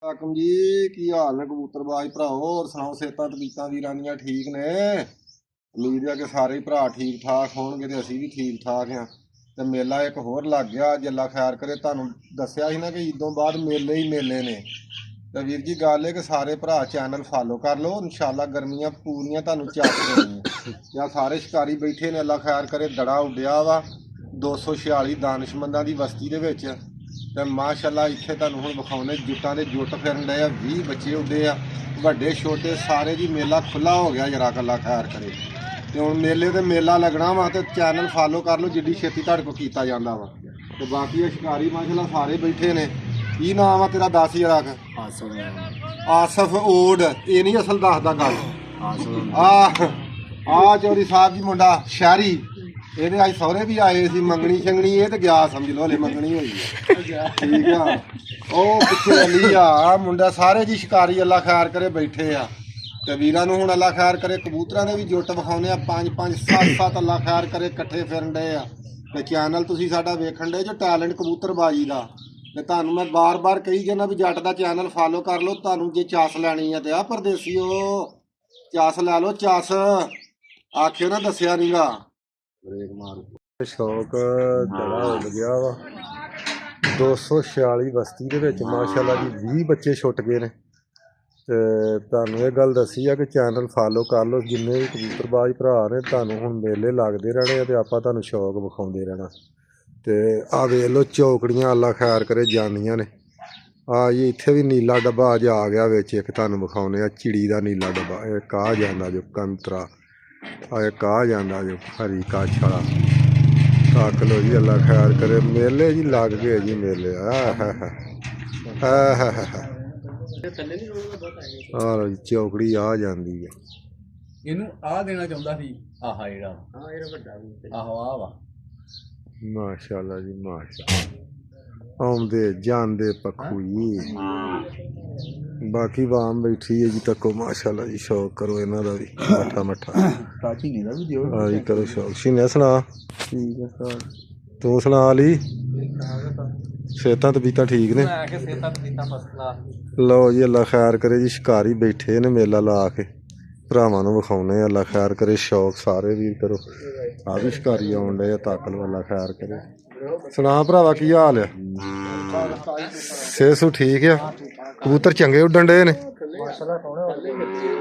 ਹਾਕਮ जी की हाल ने कबूतरबाज भराओ और सुनाओ सेहतां तबीयतां वीरां ठीक ने। उम्मीद है कि सारे ही भरा ठीक ठाक होणगे ते असीं भी ठीक ठाक हाँ। ते मेला एक होर लग गया अज अल्लाह खैर करे। तुहानूं दस्सिया ही ना कि ईदों बाद मेले ही मेले ने। ते वीर जी गल है कि सारे भरा चैनल फॉलो कर लो इंशाअल्लाह गर्मियां पूरियां तुहानूं चक देणीआं। या सारे शिकारी बैठे ने अल्लाह खैर करे। दड़ा उड्डिया वा 246 दानिशमंदां दी बस्ती दे विच। ਤੇ ਮਾਸ਼ਾਅੱਲਾ ਇੱਥੇ ਤੁਹਾਨੂੰ ਹੁਣ ਵਿਖਾਉਣੇ ਜੁੱਟਾਂ ਦੇ ਜੁੱਟ ਫਿਰਨ ਡਏ ਆ। 20 ਬੱਚੇ ਉੱਡੇ ਆ ਵੱਡੇ ਛੋਟੇ ਸਾਰੇ ਜੀ। ਮੇਲਾ ਖੁੱਲਾ ਹੋ ਗਿਆ ਜਰਾ ਕੱਲਾ ਖੈਰ ਕਰੇ। ਤੇ ਹੁਣ ਮੇਲੇ ਤੇ ਮੇਲਾ ਲੱਗਣਾ ਵਾ ਤੇ ਚੈਨਲ ਫਾਲੋ ਕਰ ਲਓ ਜਿੱਡੀ ਛੇਤੀ ਤੁਹਾਡੇ ਕੋਲ ਕੀਤਾ ਜਾਂਦਾ ਵਾ। ਤੇ ਬਾਕੀ ਇਹ ਸ਼ਿਕਾਰੀ ਮਾਸ਼ਾਅੱਲਾ ਸਾਰੇ ਬੈਠੇ ਨੇ। ਕੀ ਨਾਮ ਆ ਤੇਰਾ? 10 ਆਸਫ ਓਡ। ਇਹ ਨਹੀਂ ਅਸਲ ਦੱਸਦਾ ਗੱਲ। ਆ ਚੌਧਰੀ ਸਾਹਿਬ ਜੀ ਮੁੰਡਾ ਸ਼ਹਿਰੀ। ਇਹਦੇ ਅੱਜ ਸਹੁਰੇ ਵੀ ਆਏ ਸੀ ਮੰਗਣੀ ਸ਼ੰਗਣੀ। ਇਹ ਤੇ ਗਿਆ ਸਮਝ ਲਓ ਹਲੇ ਮੰਗਣੀ ਹੋਈ ਆ। ਠੀਕ ਆ। ਉਹ ਪਿੱਛੇ ਅਲੀ ਆ ਮੁੰਡਾ। ਸਾਰੇ ਜੀ ਸ਼ਿਕਾਰੀ ਅੱਲਾ ਖੈਰ ਕਰੇ ਬੈਠੇ ਆ। ਤੇ ਵੀਰਾਂ ਨੂੰ ਹੁਣ ਅੱਲਾ ਖੈਰ ਕਰੇ ਕਬੂਤਰਾਂ ਦੇ ਵੀ ਜੁੱਟ ਵਿਖਾਉਂਦੇ ਆ। 5-5 7-7 ਅੱਲਾ ਖੈਰ ਕਰੇ ਇਕੱਠੇ ਫਿਰਨ ਡਏ ਆ। ਤੇ ਚੈਨਲ ਤੁਸੀਂ ਸਾਡਾ ਵੇਖਣ ਡਏ ਜੋ ਟੈਲੈਂਟ ਕਬੂਤਰਬਾਜੀ ਦਾ। ਤੇ ਤੁਹਾਨੂੰ ਮੈਂ ਬਾਰ-ਬਾਰ ਕਹੀ ਜਾਂਦਾ ਵੀ ਜੱਟ ਦਾ ਚੈਨਲ ਫਾਲੋ ਕਰ ਲਓ। ਤੁਹਾਨੂੰ ਜੇ ਚਾਸ ਲੈਣੀ ਆ ਤੇ ਆ ਪਰਦੇਸੀਓ ਚਾਸ ਲੈ ਲਓ। ਚਾਸ ਆਖਿਓ ਨਾ ਦੱਸਿਆ ਨੀਗਾ। ਬ੍ਰੇਕ ਮਾਰ। ਸ਼ੌਕ ਦੜਾ ਉੱਡ ਗਿਆ ਵਾ 246 ਬਸਤੀ ਦੇ ਵਿੱਚ ਮਾਸ਼ਾਅੱਲਾ ਜੀ। 20 ਬੱਚੇ ਛੁੱਟ ਗਏ ਨੇ। ਤੇ ਤੁਹਾਨੂੰ ਇਹ ਗੱਲ ਦੱਸੀ ਆ ਕਿ ਚੈਨਲ ਫਾਲੋ ਕਰ ਲਓ। ਜਿੰਨੇ ਵੀ ਕਬੂਤਰਬਾਜ਼ ਭਰਾ ਨੇ ਤੁਹਾਨੂੰ ਹੁਣ ਮੇਲੇ ਲੱਗਦੇ ਰਹਿਣੇ ਆ ਤੇ ਆਪਾਂ ਤੁਹਾਨੂੰ ਸ਼ੌਕ ਵਿਖਾਉਂਦੇ ਰਹਿਣਾ। ਤੇ ਆ ਵੇਖ ਲਓ ਚੌਕੜੀਆਂ ਅੱਲਾ ਖੈਰ ਕਰੇ ਜਾਂਦੀਆਂ ਨੇ। ਆ ਜੀ ਇੱਥੇ ਵੀ ਨੀਲਾ ਡੱਬਾ ਅੱਜ ਆ ਗਿਆ ਵਿੱਚ। ਇੱਕ ਤੁਹਾਨੂੰ ਵਿਖਾਉਂਦੇ ਆ ਚਿੜੀ ਦਾ ਨੀਲਾ ਡੱਬਾ। ਇਹ ਕਾਹ ਜਾਂਦਾ ਜੋ ਕੰਤਰਾ। ਆ ਕਾਹ ਜਾਂਦਾ ਜੋ ਹਰੀ ਕੱਛ ਵਾਲਾ। ਕੱਕ ਲੋ ਜੀ ਅੱਲਾ ਖੈਰ ਕਰੇ। ਮੇਲੇ ਜੀ ਲੱਗ ਗਏ ਜੀ ਮੇਲੇ। ਆ ਚੌਕੜੀ ਆ ਜਾਂਦੀ ਹੈ। ਇਹਨੂੰ ਆ ਦੇਣਾ ਚਾਹੁੰਦਾ ਸੀ। ਆਹ ਜਿਹੜਾ ਆਹੋ ਆ ਵਾ ਮਾਸ਼ਾਅੱਲਾ ਜੀ ਮਾਸ਼ਾਅੱਲਾ। ਆਉਂਦੇ ਜਾਂਦੇ ਪੱਖੂ ਜੀ। ਬਾਕੀ ਵਾਮ ਬੈਠੀ ਹੈ ਜੀ ਤੱਕੋ ਮਾਸ਼ਾਅੱਲਾ ਜੀ। ਸ਼ੌਕ ਕਰੋ ਇਹਨਾਂ ਦਾ ਵੀ ਮੱਠਾ ਮੱਠਾ। ਹਾਂ ਜੀ ਕਰੋ ਸ਼ੌਕ। ਸੀਨੇ ਸੁਣਾ। ਠੀਕ ਹੈ ਸਰ ਤੂੰ ਸੁਣਾ ਲਈ। ਸਿਹਤਾਂ ਤਬੀਅਤਾਂ ਠੀਕ ਨੇ? ਲਓ ਜੀ ਅੱਲਾ ਖੈਰ ਕਰੇ ਜੀ। ਸ਼ਿਕਾਰੀ ਬੈਠੇ ਨੇ ਮੇਲਾ ਲਾ ਕੇ ਭਰਾਵਾਂ ਨੂੰ ਵਿਖਾਉਣੇ। ਅੱਲਾ ਖੈਰ ਕਰੇ। ਸ਼ੌਕ ਸਾਰੇ ਵੀਰ ਕਰੋ। ਆ ਵੀ ਸ਼ਿਕਾਰੀ ਆਉਣ ਡਏ ਆ ਤਾਕਲ ਵਾਲਾ ਖੈਰ ਕਰੇ। ਸੁਣਾ ਭਰਾਵਾ ਕੀ ਹਾਲ ਆ? ਸਿਹਤ ਠੀਕ ਆ? ਕਬੂਤਰ ਚੰਗੇ ਉੱਡਣ ਡਏ ਨੇ?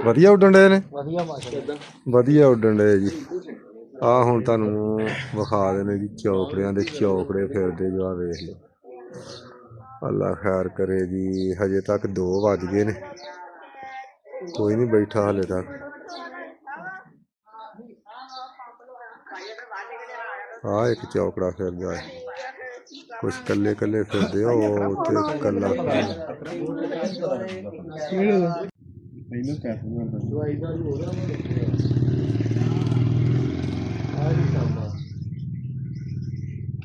ਵਧੀਆ ਉੱਡਣ ਡਏ ਨੇ? ਵਧੀਆ ਉੱਡਣ ਡਏ ਜੀ। ਆ ਹੁਣ ਤੁਹਾਨੂੰ ਵਿਖਾ ਦੇਣੇ ਜੀ ਚੌਕੜਿਆਂ ਦੇ ਚੌਕੜੇ ਫਿਰਦੇ ਜੋ। ਆ ਵੇਖ ਲਓ ਅੱਲਾ ਖੈਰ ਕਰੇ ਜੀ। ਹਜੇ ਤੱਕ 2 ਵੱਜ ਗਏ ਨੇ। ਕੋਈ ਨਹੀਂ ਬੈਠਾ ਹਾਲੇ ਤੱਕ। ਆ ਇੱਕ ਚੌਕੜਾ ਫਿਰਦਾ ਹੈ। ਕੁਛ ਕੱਲੇ ਕੱਲੇ ਫਿਰਦੇ ਆ। ਉਹ ਉੱਥੇ ਕੱਲਾ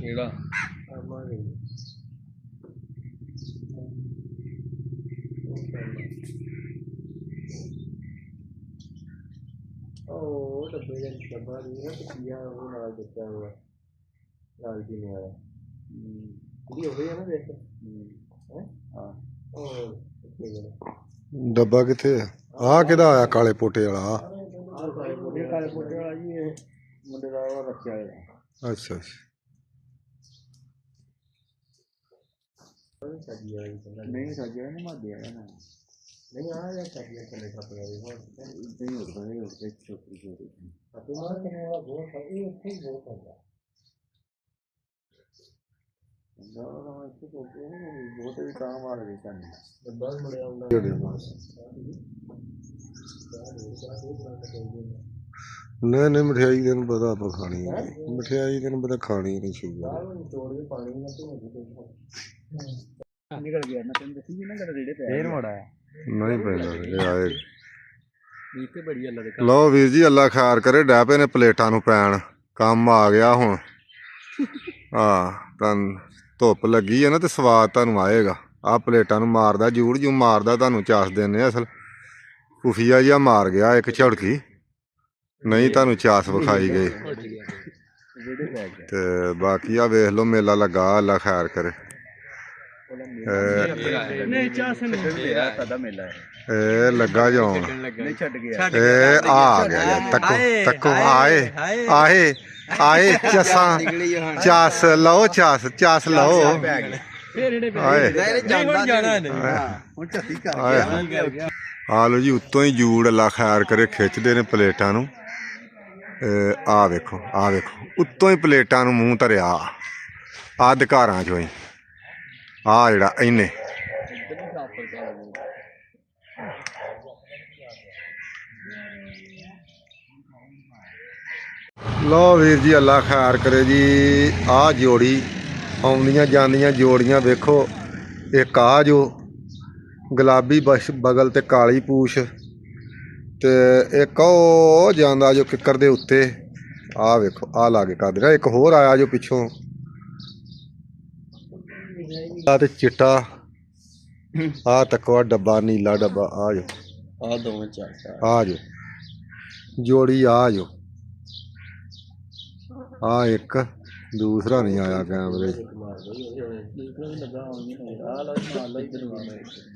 ਕਿਹੜਾ ਉਹ ਡੱਬੇ ਦੇ ਡੱਬਾ ਨਹੀਂ ਨਾ ਪਿਆ। ਉਹ ਨਾਲ ਦਿੱਤਾ ਹੋਇਆ ਲਾਲ ਜੀ ਨੇ ਆਇਆ ਜਿਹੜੀ ਹੋਈ ਹੈ ਨਾ ਦੇਖ। ਹਾਂ ਡੱਬਾ ਕਿੱਥੇ ਆ? ਆਹ ਕਿਹਦਾ ਆਇਆ ਕਾਲੇ ਪੋਟੇ ਵਾਲਾ? ਕਾਲੇ ਪੋਟੇ ਵਾਲਾ ਜੀ ਇਹ ਮੁੰਡੇ ਦਾ ਉਹ ਰੱਖਿਆ ਹੋਇਆ। ਅੱਛਾ ਨਹੀਂ ਸਾਜਿਆ ਨਹੀਂ ਮਾਦੇ ਆਇਆ ਨਾ। ਨਹੀਂ ਆ ਜਾਂ ਸਾਜਿਆ ਚੱਲੇ ਕੱਪੜੇ ਹੋਰ ਇਦਾਂ ਹੀ ਹੁੰਦਾ ਨਹੀਂ। ਉੱਤੇ ਛੋਟੀ ਛੋਟੀ ਅਤੇ ਮਾਰ ਕੇ ਵਾਲਾ ਬਹੁਤ ਸਾਰੀ ਇੱਥੇ ਬਹੁਤ ਹੁੰਦਾ। ਨਾ ਇੱਥੇ ਕੋਈ ਨਹੀਂ ਬਹੁਤ ਵੀ ਤਾਂ ਮਾਰ ਗਈ ਸਾਨੂੰ ਬਸ ਮੁੜਿਆ ਹੁੰਦਾ ਨਹੀਂ ਨਹੀਂ। ਮਠਿਆਈ ਤੈਨੂੰ ਪਤਾ ਆਪਾਂ ਖਾਣੀ ਹੈ। ਮਠਿਆਈ ਤੈਨੂੰ ਪਤਾ ਖਾਣੀ ਨਹੀਂ ਸ਼ੂਗਰ। ਨਿਕਲ ਗਿਆ ਨਾ ਤੈਨੂੰ ਦੱਸੀ ਜੀ ਨਾ ਰੇੜੇ ਤੇ ਫੇਰ ਮੋੜ ਆਇਆ ਨਹੀਂ ਪੈਂਦਾ ਆਏ। ਲਓ ਵੀਰ ਜੀ ਅੱਲਾ ਖੈਰ ਕਰੇ। ਡੈ ਪਏ ਨੇ ਪਲੇਟਾਂ ਨੂੰ ਪੈਣ। ਕੰਮ ਆ ਗਿਆ ਹੁਣ। ਤੁਹਾਨੂੰ ਧੁੱਪ ਲੱਗੀ ਹੈ ਨਾ ਤੇ ਸਵਾਦ ਤੁਹਾਨੂੰ ਆਏਗਾ। ਆਹ ਪਲੇਟਾਂ ਨੂੰ ਮਾਰਦਾ ਜੂੜ ਜੂ ਮਾਰਦਾ। ਤੁਹਾਨੂੰ ਚਾਸ ਦਿੰਦੇ ਅਸਲ ਖੁਫੀਆ ਜਿਹਾ ਮਾਰ ਗਿਆ ਇੱਕ ਝੜਕੀ। ਨਹੀਂ ਤੁਹਾਨੂੰ ਚਾਸ ਵਿਖਾਈ ਗਈ। ਤੇ ਬਾਕੀ ਆ ਵੇਖ ਲਓ ਮੇਲਾ ਲੱਗਾ ਅੱਲਾ ਖੈਰ ਕਰੇ। ਨਹੀਂ ਚਾਸ ਨਹੀਂ ਮੇਰਾ ਕਦਾ ਮੇਲਾ ਹੈ ਇਹ ਲੱਗਾ ਜਾਉਣ ਨਹੀਂ ਛੱਡ ਗਿਆ ਇਹ ਆ ਗਿਆ ਯਾਰ ਤੱਕੋ ਤੱਕੋ ਆਏ ਆਏ ਆਏ ਚਸਾਂ ਚਾਸ ਲਓ ਚਾਸ ਲਓ ਆਏ ਜਾਣਾ ਨਹੀਂ ਹੁਣ ਝੱਤੀ ਕਰ ਗਿਆ ਆ ਲੋ ਜੀ ਉੱਤੋਂ ਹੀ ਜੂੜ ਅੱਲਾ ਖੈਰ ਕਰੇ ਖਿੱਚਦੇ ਨੇ ਪਲੇਟਾਂ ਨੂੰ ਆ ਵੇਖੋ ਉੱਤੋਂ ਹੀ ਪਲੇਟਾਂ ਨੂੰ ਮੂੰਹ ਧਰਿਆ ਆ ਅਧਿਕਾਰਾਂ ਚੋਂ ਹੀ ਆ ਜਿਹੜਾ ਇਹਨੇ ਲੋ ਵੀਰ ਜੀ ਅੱਲਾ ਖੈਰ ਕਰੇ ਜੀ ਆ ਜੋੜੀ ਆਉਂਦੀਆਂ ਜਾਂਦੀਆਂ ਜੋੜੀਆਂ ਵੇਖੋ ਇੱਕ ਆ ਜੋ ਗੁਲਾਬੀ ਬਗਲ ਤੇ ਕਾਲੀ ਪੂਛ ਤੇ ਇੱਕ ਉਹ ਜਾਂਦਾ ਜੋ ਕਿੱਕਰ ਦੇ ਉੱਤੇ ਆ ਵੇਖੋ ਆ ਲਾਗੇ ਕਰ ਦੇਣਾ ਇੱਕ ਹੋਰ ਆਇਆ ਜੋ ਪਿੱਛੋਂ ਆ ਤੇ ਚਿੱਟਾ ਆ ਤੱਕਵਾ ਡੱਬਾ ਨੀਲਾ ਡੱਬਾ ਆ ਜੋ ਆ ਦੋਵੇਂ ਚਾਰ ਆ ਜੋ ਜੋੜੀ ਆ ਜੋ ਆ ਇੱਕ ਦੂਸਰਾ ਨਹੀਂ ਆਇਆ ਕੈਮਰੇ 'ਚ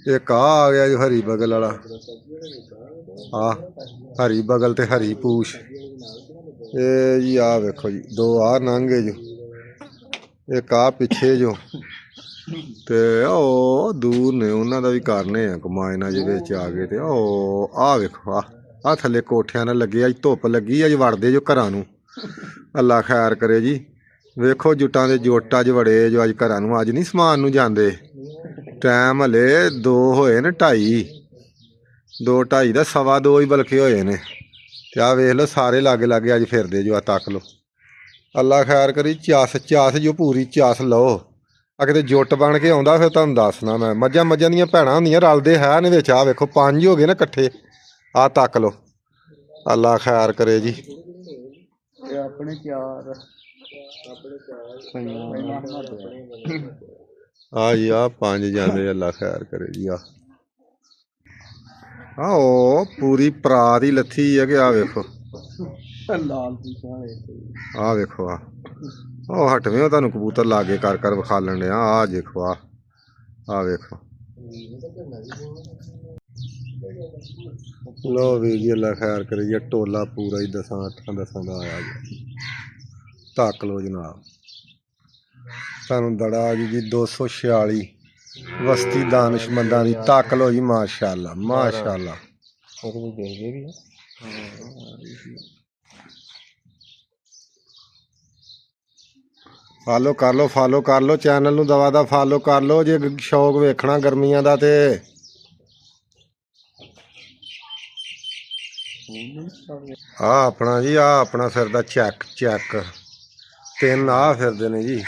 ਇੱਕ ਆ ਗਿਆ ਜੋ ਹਰੀ ਬਗਲ ਵਾਲਾ ਆ ਹਰੀ ਬਗਲ ਤੇ ਹਰੀ ਪੂਛ ਇਹ ਜੀ ਆ ਵੇਖੋ ਜੀ ਦੋ ਆ ਨੰਗੇ ਜੋ ਇੱਕ ਆ ਪਿੱਛੇ ਜੋ ਤੇ ਉਹ ਦੂਰ ਨੇ ਉਹਨਾਂ ਦਾ ਵੀ ਕਰਨੇ ਆ ਕਮਾਇਨਾ ਜਿਹਦੇ ਵਿੱਚ ਆ ਗਏ ਤੇ ਉਹ ਆ ਵੇਖੋ ਆ ਥੱਲੇ ਕੋਠਿਆਂ ਨਾਲ ਲੱਗੇ ਅੱਜ ਧੁੱਪ ਲੱਗੀ ਅੱਜ ਵੜਦੇ ਜੋ ਘਰਾਂ ਨੂੰ ਅੱਲਾ ਖੈਰ ਕਰੇ ਜੀ ਵੇਖੋ ਜੁੱਟਾਂ ਦੇ ਜੁੱਟ ਅੱਜ ਵੜੇ ਜੋ ਅੱਜ ਘਰਾਂ ਨੂੰ ਅੱਜ ਨਹੀਂ ਸਮਾਨ ਨੂੰ ਜਾਂਦੇ ਟਾਈਮ ਹਲੇ 2 ਹੋਏ ਨੇ 2:30 2:30 ਦਾ 2:15 ਹੀ ਬਲਕੇ ਹੋਏ ਨੇ ਤੇ ਆ ਵੇਖ ਲਓ ਸਾਰੇ ਲਾਗੇ ਅੱਜ ਫਿਰਦੇ ਜੋ ਆ ਤੱਕ ਲਓ ਅੱਲਾ ਖੈਰ ਕਰੀ ਚਾਸ ਜੋ ਪੂਰੀ ਚਾਸ ਲਓ ਆ ਕਿਤੇ ਜੁੱਟ ਬਣ ਕੇ ਆਉਂਦਾ ਫਿਰ ਤੁਹਾਨੂੰ ਦੱਸਣਾ ਮੈਂ ਮੱਝਾਂ ਦੀਆਂ ਭੈਣਾਂ ਹੁੰਦੀਆਂ ਰਲਦੇ ਹੈ ਨੇ ਵਿੱਚ ਆ ਵੇਖੋ 5 ਹੋ ਗਏ ਨਾ ਇਕੱਠੇ ਆ ਤੱਕ ਲਓ ਅੱਲਾ ਖੈਰ ਕਰੇ ਜੀ ਆਪਣੇ ਚਾਰ ਆ ਜੀ ਆ 5 ਜਾਂਦੇ ਅੱਲਾ ਖੈਰ ਕਰੇ ਜੀ ਆ ਉਹ ਪੂਰੀ ਪਰਾਤ ਹੀ ਲੱਥੀ ਹੈ ਕਿ ਆ ਵੇਖੋ ਲਾਲ ਆ ਵੇਖੋ ਆ ਉਹ ਹਟਵੇਂ ਉਹ ਤੁਹਾਨੂੰ ਕਬੂਤਰ ਲਾਗੇ ਕਰ ਵਿਖਾਲਣ ਡਿਆ ਆ ਦੇਖੋ ਆ ਵੇਖੋ ਲੋ ਵੀਰ ਜੀ ਅੱਲਾ ਖੈਰ ਕਰੇ ਜੀ ਟੋਲਾ ਪੂਰਾ ਹੀ 10-8 ਦਾ ਆਇਆ ਜੀ ਧੱਕ ਲੋ ਜਨਾਬ ਤੁਹਾਨੂੰ ਦੜਾ ਆ ਜੀ 246 ਵਸਤੀ ਦਾਨਿਸ਼ਮੰਦਾਂ ਦੀ ਧੱਕ ਲੋ ਜੀ ਮਾਸ਼ਾਅੱਲਾ ਫਾਲੋ ਕਰ ਲੋ ਚੈਨਲ ਨੂੰ ਦਵਾ ਦਾ ਫਾਲੋ ਕਰ ਲੋ ਜੇ ਸ਼ੌਕ ਵੇਖਣਾ ਗਰਮੀਆਂ ਦਾ ਤੇ ਆ ਆਪਣਾ ਜੀ ਆ ਆਪਣਾ ਫਿਰਦਾ ਚੈੱਕ 3 ਆ ਫਿਰਦੇ ਨੇ ਜੀ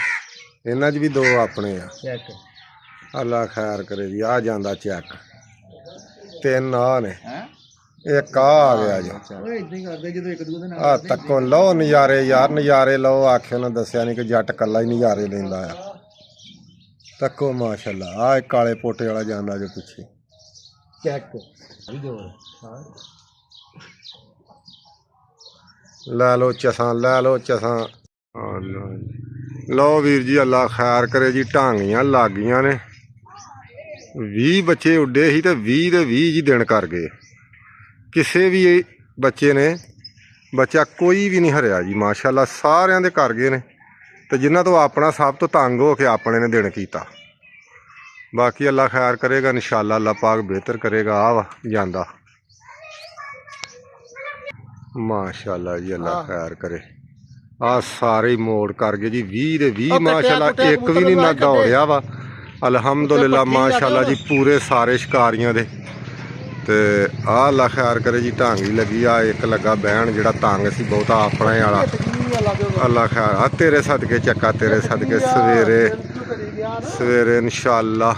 ਇਹਨਾਂ 'ਚ ਵੀ 2 ਆਪਣੇ ਆ ਅੱਲਾ ਖੈਰ ਕਰੇ ਜੀ ਆ ਜਾਂਦਾ ਚੈੱਕ 3 ਆ ਨੇ ਇੱਕ ਆ ਗਿਆ ਜੀ ਆ ਤੱਕੋ ਲਓ ਨਜ਼ਾਰੇ ਯਾਰ ਨਜ਼ਾਰੇ ਲਓ ਆਖਿਓ ਨਾ ਦੱਸਿਆ ਨਹੀਂ ਕਿ ਜੱਟ ਕੱਲਾ ਹੀ ਨਜ਼ਾਰੇ ਲੈਂਦਾ ਆ ਤੱਕੋ ਮਾਸ਼ਾਅੱਲਾ ਆ ਇੱਕ ਕਾਲੇ ਪੋਟੇ ਵਾਲਾ ਜਾਂਦਾ ਜੋ ਪਿੱਛੇ ਚੈੱਕ ਲੈ ਲਓ ਚਸਾਂ ਲਓ ਵੀਰ ਜੀ ਅੱਲਾ ਖੈਰ ਕਰੇ ਜੀ ਢਾਂਗੀਆਂ ਲੱਗ ਗਈਆਂ ਨੇ 20 ਬੱਚੇ ਉੱਡੇ ਸੀ ਤੇ 20 ਦੇ 20 ਜੀ ਦਿਨ ਕਰ ਗਏ ਕਿਸੇ ਵੀ ਬੱਚੇ ਨੇ ਬੱਚਾ ਕੋਈ ਵੀ ਨਹੀਂ ਹਰਿਆ ਜੀ ਮਾਸ਼ਾਅੱਲਾ ਸਾਰਿਆਂ ਦੇ ਕਰ ਗਏ ਨੇ ਤੇ ਜਿਨ੍ਹਾਂ ਤੋਂ ਆਪਣਾ ਸਭ ਤੋਂ ਤੰਗ ਹੋ ਕੇ ਆਪਣੇ ਨੇ ਦਿਨ ਕੀਤਾ ਬਾਕੀ ਅੱਲਾ ਖੈਰ ਕਰੇਗਾ ਇਨਸ਼ਾਅੱਲਾ ਅੱਲਾ ਪਾਕ ਬਿਹਤਰ ਕਰੇਗਾ ਆ ਵਾ ਜਾਂਦਾ ਮਾਸ਼ਾਅੱਲਾ ਜੀ ਅੱਲਾ ਖੈਰ ਕਰੇ ਆ ਸਾਰੇ ਮੋੜ ਕਰ ਗਏ ਜੀ 20 ਦੇ 20 ਮਾਸ਼ਾਅੱਲਾ ਇੱਕ ਵੀ ਨਹੀਂ ਨਾ ਦੌੜਿਆ ਵਾ ਅਲਹਮਦੁਲਿਲਾ ਮਾਸ਼ਾਅੱਲਾ ਜੀ ਪੂਰੇ ਸਾਰੇ ਸ਼ਿਕਾਰੀਆਂ ਦੇ ਤੇ ਆ ਅੱਲਾ ਖੈਰ ਕਰੇ ਜੀ ਢਾਂਗੀ ਲੱਗੀ ਆ ਇੱਕ ਲੱਗਾ ਬਹਿਣ ਜਿਹੜਾ ਤੰਗ ਸੀ ਬਹੁਤਾ ਆਪਣੇ ਵਾਲਾ ਅੱਲਾ ਖੈਰ ਆ ਤੇਰੇ ਸਦਕੇ ਚੱਕਾ ਤੇਰੇ ਸਦਕੇ ਸਵੇਰੇ ਇਨਸ਼ਾਅੱਲਾ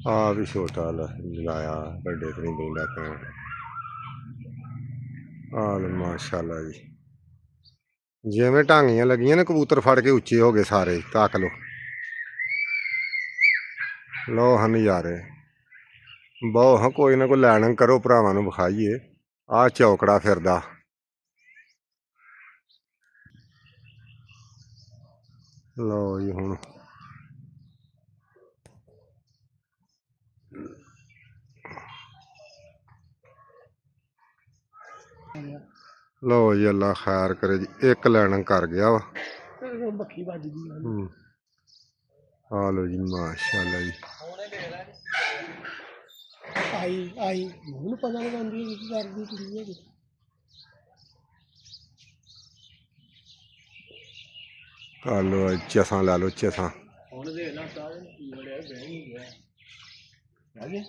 ਆ ਵੀ ਛੋਟਾ ਲਾਇਆ ਵੱਡੇ ਤੇ ਨਹੀਂ ਬੈਂਦਾ ਪੈਣ ਆ ਮਾਸ਼ਾਅੱਲਾ ਜੀ ਜਿਵੇਂ ਢਾਂਗੀਆਂ ਲੱਗੀਆਂ ਨੇ ਕਬੂਤਰ ਫੜ ਕੇ ਉੱਚੇ ਹੋ ਗਏ ਸਾਰੇ ਤੱਕ ਲੋ ਹਨ ਨਜ਼ਾਰੇ ਬਹੁ ਹਾਂ ਕੋਈ ਨਾ ਕੋਈ ਲੈਣ ਕਰੋ ਭਰਾਵਾਂ ਨੂੰ ਵਿਖਾਈਏ। ਆਹ ਚੌਕੜਾ ਫਿਰਦਾ ਲਓ ਜੀ ਹੁਣ ਲਓ ਜੀ ਅੱਲਾ ਖੈਰ ਕਰੇ ਜੀ। ਇੱਕ ਲੈਣ ਕਰ ਗਿਆ ਵਾ ਬੱਖੀ ਵੱਜ ਗਈ। ਆ ਲਓ ਜੀ ਮਾਸ਼ਾਅੱਲਾ ਜੀ। ਆਈ ਮੈਨੂੰ ਪਤਾ ਨਹੀਂ ਆਉਂਦੀ ਕੀ ਕਰਦੀ ਕੁੜੀ ਹੈ। ਆ ਲਓ ਚਸਾਂ ਲੈ ਲਓ ਚਸਾਂ। ਹੁਣ ਦੇਖ ਲਾ ਸਾਰਿਆਂ ਨੂੰ ਕੀ ਬੜਿਆ ਬਹਿ ਨਹੀਂ ਗਿਆ।